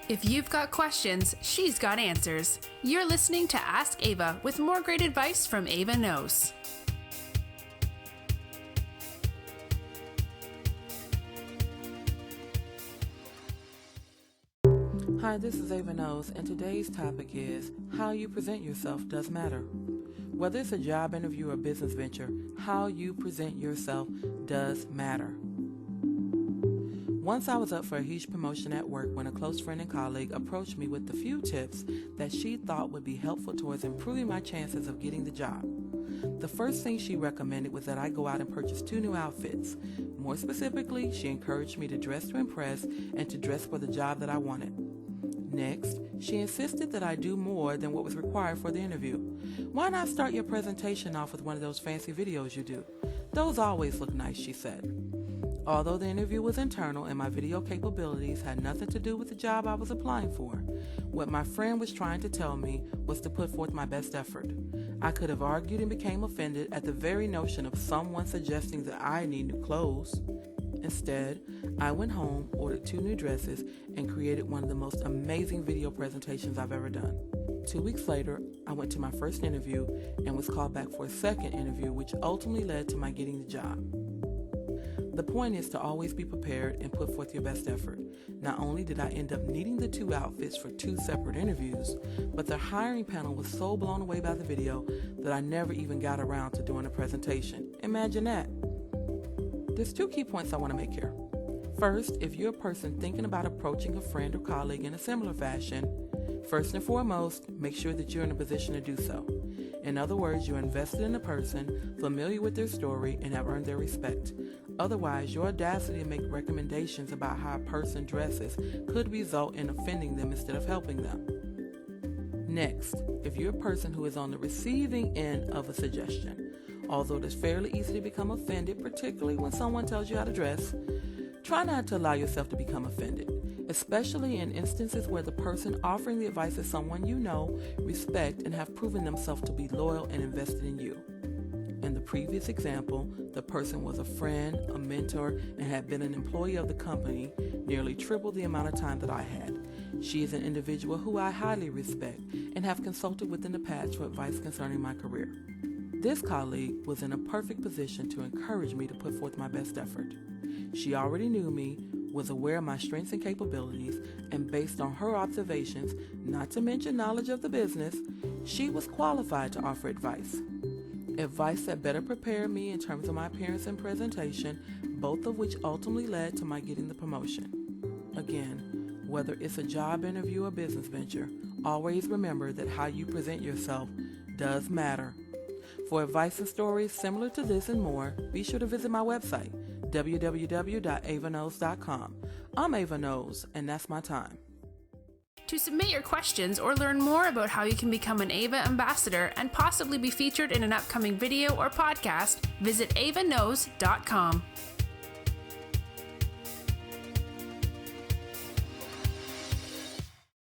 If you've got questions, she's got answers. You're listening to Ask Ava with more great advice from Ava Knows. Hi, this is Ava Knows, and today's topic is how you present yourself does matter. Whether it's a job interview or business venture, how you present yourself does matter. Once I was up for a huge promotion at work when a close friend and colleague approached me with a few tips that she thought would be helpful towards improving my chances of getting the job. The first thing she recommended was that I go out and purchase 2 new outfits. More specifically, she encouraged me to dress to impress and to dress for the job that I wanted. Next, she insisted that I do more than what was required for the interview. Why not start your presentation off with one of those fancy videos you do? Those always look nice, she said. Although the interview was internal and my video capabilities had nothing to do with the job I was applying for, what my friend was trying to tell me was to put forth my best effort. I could have argued and became offended at the very notion of someone suggesting that I need new clothes. Instead, I went home, ordered 2 new dresses, and created one of the most amazing video presentations I've ever done. 2 weeks later, I went to my first interview and was called back for a second interview, which ultimately led to my getting the job. The point is to always be prepared and put forth your best effort. Not only did I end up needing the 2 outfits for 2 separate interviews, but the hiring panel was so blown away by the video that I never even got around to doing a presentation. Imagine that. There's 2 key points I want to make here. First, if you're a person thinking about approaching a friend or colleague in a similar fashion, first and foremost, make sure that you're in a position to do so. In other words, you're invested in the person, familiar with their story, and have earned their respect. Otherwise, your audacity to make recommendations about how a person dresses could result in offending them instead of helping them. Next, if you're a person who is on the receiving end of a suggestion, although it is fairly easy to become offended, particularly when someone tells you how to dress, try not to allow yourself to become offended, especially in instances where the person offering the advice is someone you know, respect, and have proven themselves to be loyal and invested in you. In the previous example, the person was a friend, a mentor, and had been an employee of the company nearly triple the amount of time that I had. She is an individual who I highly respect and have consulted with in the past for advice concerning my career. This colleague was in a perfect position to encourage me to put forth my best effort. She already knew me, was aware of my strengths and capabilities, and based on her observations, not to mention knowledge of the business, she was qualified to offer advice. Advice that better prepared me in terms of my appearance and presentation, both of which ultimately led to my getting the promotion. Again, whether it's a job interview or business venture, always remember that how you present yourself does matter. For advice and stories similar to this and more, be sure to visit my website, www.avaknows.com. I'm Ava Knows, and that's my time. To submit your questions or learn more about how you can become an Ava ambassador and possibly be featured in an upcoming video or podcast, visit avaknows.com.